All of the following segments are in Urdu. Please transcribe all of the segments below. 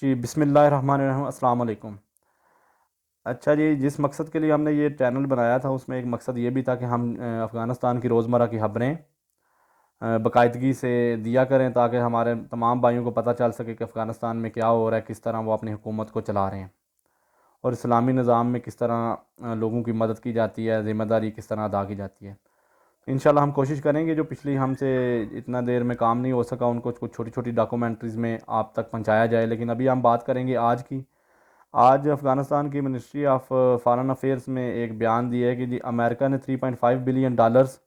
جی بسم اللہ الرحمن الرحیم، السلام علیکم۔ اچھا جی، جس مقصد کے لیے ہم نے یہ چینل بنایا تھا اس میں ایک مقصد یہ بھی تھا کہ ہم افغانستان کی روزمرہ کی خبریں باقاعدگی سے دیا کریں تاکہ ہمارے تمام بھائیوں کو پتہ چل سکے کہ افغانستان میں کیا ہو رہا ہے، کس طرح وہ اپنی حکومت کو چلا رہے ہیں، اور اسلامی نظام میں کس طرح لوگوں کی مدد کی جاتی ہے، ذمہ داری کس طرح ادا کی جاتی ہے۔ انشاءاللہ ہم کوشش کریں گے جو پچھلی ہم سے اتنا دیر میں کام نہیں ہو سکا ان کو کچھ چھوٹی چھوٹی ڈاکومنٹریز میں آپ تک پہنچایا جائے۔ لیکن ابھی ہم بات کریں گے آج کی۔ آج افغانستان کی منسٹری آف فارن افیئرس میں ایک بیان دیا ہے کہ جی امریکہ نے 3.5 بلین ڈالرز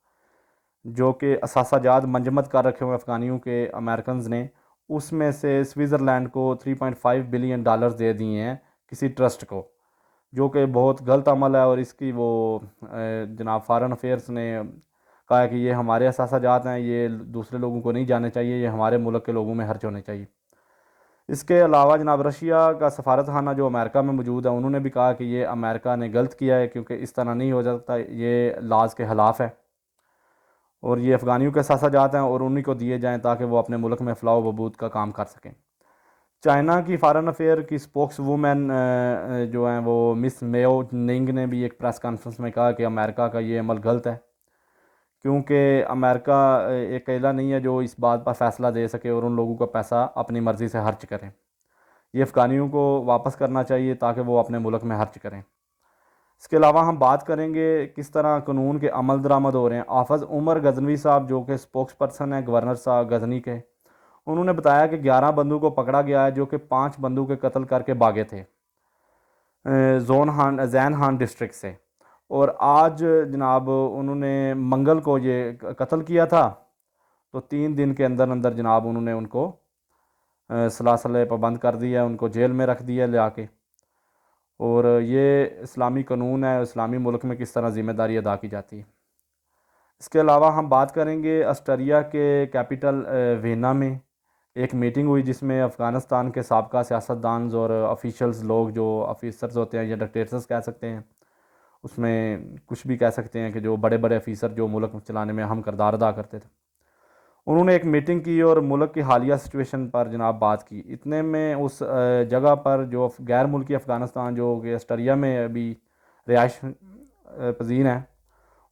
جو کہ اثاثہ جات منجمد کر رکھے ہوئے افغانیوں کے امریکنز نے، اس میں سے سوئٹزرلینڈ کو 3.5 بلین ڈالرز دے دیے ہیں کسی ٹرسٹ کو، جو کہ بہت غلط عمل ہے۔ اور اس کی وہ جناب فارن افیئرس نے کہا ہے کہ یہ ہمارے اثاثہ جات ہیں، یہ دوسرے لوگوں کو نہیں جانے چاہیے، یہ ہمارے ملک کے لوگوں میں خرچ ہونے چاہیے۔ اس کے علاوہ جناب رشیا کا سفارت خانہ جو امریکہ میں موجود ہے، انہوں نے بھی کہا کہ یہ امریکہ نے غلط کیا ہے کیونکہ اس طرح نہیں ہو سکتا، یہ لاز کے خلاف ہے، اور یہ افغانیوں کے اثاثہ جات ہیں اور انہی کو دیے جائیں تاکہ وہ اپنے ملک میں فلاح و بہبود کا کام کر سکیں۔ چائنا کی فارن افیئر کی سپوکس وومن جو ہیں وہ مس میو ننگ نے بھی ایک پریس کانفرنس میں کہا کہ امریکہ کا یہ عمل غلط ہے، کیونکہ امریکہ ایک اکیلا نہیں ہے جو اس بات پر فیصلہ دے سکے اور ان لوگوں کا پیسہ اپنی مرضی سے خرچ کریں۔ یہ افغانیوں کو واپس کرنا چاہیے تاکہ وہ اپنے ملک میں خرچ کریں۔ اس کے علاوہ ہم بات کریں گے کس طرح قانون کے عمل درآمد ہو رہے ہیں۔ حافظ عمر غزنوی صاحب جو کہ سپوکس پرسن ہیں گورنر صاحب غزنی کے، انہوں نے بتایا کہ 11 بندوں کو پکڑا گیا ہے جو کہ 5 بندوں کے قتل کر کے بھاگے تھے زین ہان ڈسٹرکٹ سے، اور آج جناب انہوں نے منگل کو یہ قتل کیا تھا، تو 3 دن کے اندر اندر جناب انہوں نے ان کو سلاسل پابند کر دیا، ان کو جیل میں رکھ دیا لے کے۔ اور یہ اسلامی قانون ہے، اسلامی ملک میں کس طرح ذمہ داری ادا کی جاتی ہے۔ اس کے علاوہ ہم بات کریں گے آسٹریا کے کیپٹل وینا میں ایک میٹنگ ہوئی جس میں افغانستان کے سابقہ سیاستدانز اور آفیشلز لوگ جو آفیسرز ہوتے ہیں یا ڈکٹیٹرز کہہ سکتے ہیں، اس میں کچھ بھی کہہ سکتے ہیں کہ جو بڑے بڑے آفیسر جو ملک چلانے میں اہم کردار ادا کرتے تھے، انہوں نے ایک میٹنگ کی اور ملک کی حالیہ سچویشن پر جناب بات کی۔ اتنے میں اس جگہ پر جو غیر ملکی افغانستان جو کہ آسٹریا میں ابھی رہائش پذیر ہیں،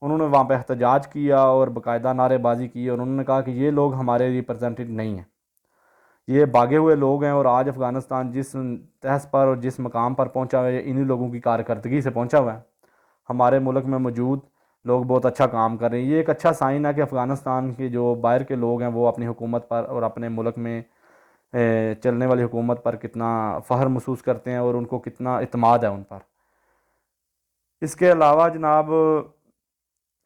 انہوں نے وہاں پہ احتجاج کیا اور باقاعدہ نعرے بازی کی، اور انہوں نے کہا کہ یہ لوگ ہمارے ریپرزینٹیو نہیں ہیں، یہ بھاگے ہوئے لوگ ہیں، اور آج افغانستان جس تحس پر اور جس مقام پر پہنچا ہوا ہے انہی لوگوں کی کارکردگی سے پہنچا ہوا ہے۔ ہمارے ملک میں موجود لوگ بہت اچھا کام کر رہے ہیں۔ یہ ایک اچھا سائن ہے کہ افغانستان کے جو باہر کے لوگ ہیں وہ اپنی حکومت پر اور اپنے ملک میں چلنے والی حکومت پر کتنا فخر محسوس کرتے ہیں اور ان کو کتنا اعتماد ہے ان پر۔ اس کے علاوہ جناب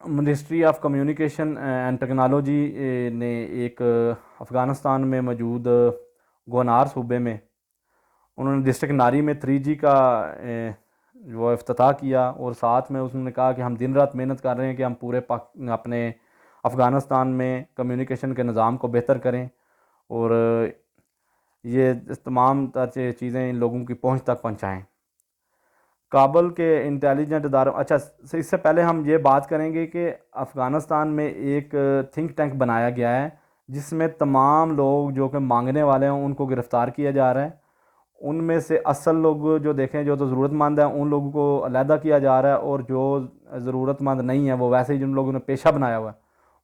ministry of communication and technology نے ایک افغانستان میں موجود گونار صوبے میں انہوں نے ڈسٹرکٹ ناری میں 3G کا وہ افتتاح کیا، اور ساتھ میں انہوں نے کہا کہ ہم دن رات محنت کر رہے ہیں کہ ہم پورے اپنے افغانستان میں کمیونیکیشن کے نظام کو بہتر کریں، اور یہ تمام چیزیں ان لوگوں کی پہنچ تک پہنچائیں۔ کابل کے انٹیلیجنٹ اداروں، اچھا اس سے پہلے ہم یہ بات کریں گے کہ افغانستان میں ایک تھنک ٹینک بنایا گیا ہے جس میں تمام لوگ جو کہ مانگنے والے ہیں ان کو گرفتار کیا جا رہا ہے۔ ان میں سے اصل لوگ جو دیکھیں جو تو ضرورت مند ہیں ان لوگوں کو علیحدہ کیا جا رہا ہے، اور جو ضرورت مند نہیں ہیں وہ ویسے ہی جن لوگوں نے پیشہ بنایا ہوا ہے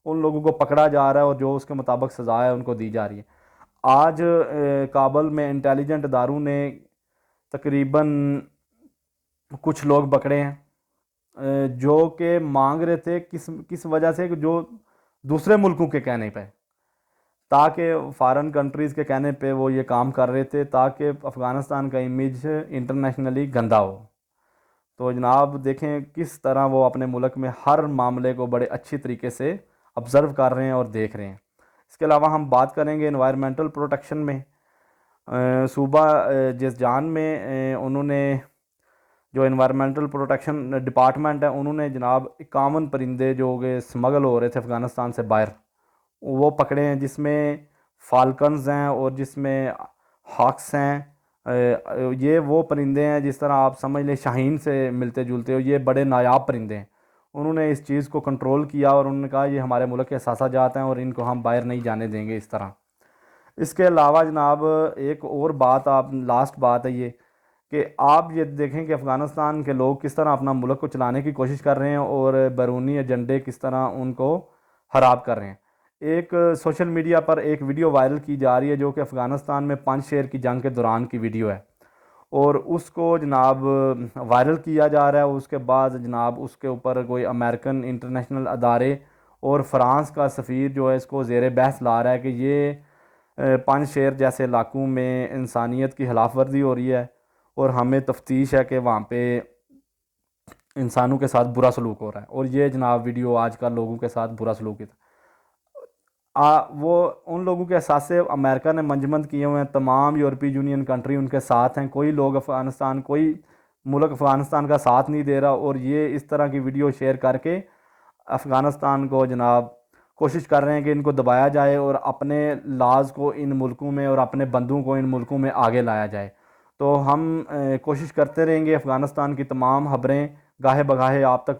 ان لوگوں کو پکڑا جا رہا ہے، اور جو اس کے مطابق سزا ہے ان کو دی جا رہی ہے۔ آج کابل میں انٹیلیجنٹ اداروں نے تقریباً کچھ لوگ پکڑے ہیں جو کہ مانگ رہے تھے کس وجہ سے، کہ جو دوسرے ملکوں کے کہنے پہ، تاکہ فارن کنٹریز کے کہنے پہ وہ یہ کام کر رہے تھے تاکہ افغانستان کا امیج انٹرنیشنلی گندا ہو۔ تو جناب دیکھیں کس طرح وہ اپنے ملک میں ہر معاملے کو بڑے اچھی طریقے سے آبزرو کر رہے ہیں اور دیکھ رہے ہیں۔ اس کے علاوہ ہم بات کریں گے انوائرمنٹل پروٹیکشن میں صوبہ جیزجان میں انہوں نے جو انوائرمنٹل پروٹیکشن ڈپارٹمنٹ ہے انہوں نے جناب 51 پرندے جو کہ سمگل ہو رہے تھے افغانستان سے باہر وہ پکڑے ہیں، جس میں فالکنز ہیں اور جس میں ہاکس ہیں۔ یہ وہ پرندے ہیں جس طرح آپ سمجھ لیں شاہین سے ملتے جلتے ہو، یہ بڑے نایاب پرندے ہیں۔ انہوں نے اس چیز کو کنٹرول کیا اور انہوں نے کہا یہ ہمارے ملک کے اثاثہ جات ہیں اور ان کو ہم باہر نہیں جانے دیں گے اس طرح۔ اس کے علاوہ جناب ایک اور بات، آپ لاسٹ بات ہے یہ کہ آپ یہ دیکھیں کہ افغانستان کے لوگ کس طرح اپنا ملک کو چلانے کی کوشش کر رہے ہیں اور بیرونی ایجنڈے کس طرح ان کو خراب کر رہے ہیں۔ ایک سوشل میڈیا پر ایک ویڈیو وائرل کی جا رہی ہے جو کہ افغانستان میں پانچ شیر کی جنگ کے دوران کی ویڈیو ہے، اور اس کو جناب وائرل کیا جا رہا ہے۔ اس کے بعد جناب اس کے اوپر کوئی امریکن انٹرنیشنل ادارے اور فرانس کا سفیر جو ہے اس کو زیر بحث لا رہا ہے کہ یہ پانچ شیر جیسے علاقوں میں انسانیت کی خلاف ورزی ہو رہی ہے، اور ہمیں تفتیش ہے کہ وہاں پہ انسانوں کے ساتھ برا سلوک ہو رہا ہے، اور یہ جناب ویڈیو آج کل لوگوں کے ساتھ برا سلوک ہے۔ وہ ان لوگوں کے اثاثے امریکہ نے منجمد کیے ہوئے ہیں، تمام یورپی یونین کنٹری ان کے ساتھ ہیں، کوئی لوگ افغانستان، کوئی ملک افغانستان کا ساتھ نہیں دے رہا، اور یہ اس طرح کی ویڈیو شیئر کر کے افغانستان کو جناب کوشش کر رہے ہیں کہ ان کو دبایا جائے اور اپنے لاز کو ان ملکوں میں اور اپنے بندوں کو ان ملکوں میں آگے لایا جائے۔ تو ہم کوشش کرتے رہیں گے افغانستان کی تمام خبریں گاہے بگاہے آپ تک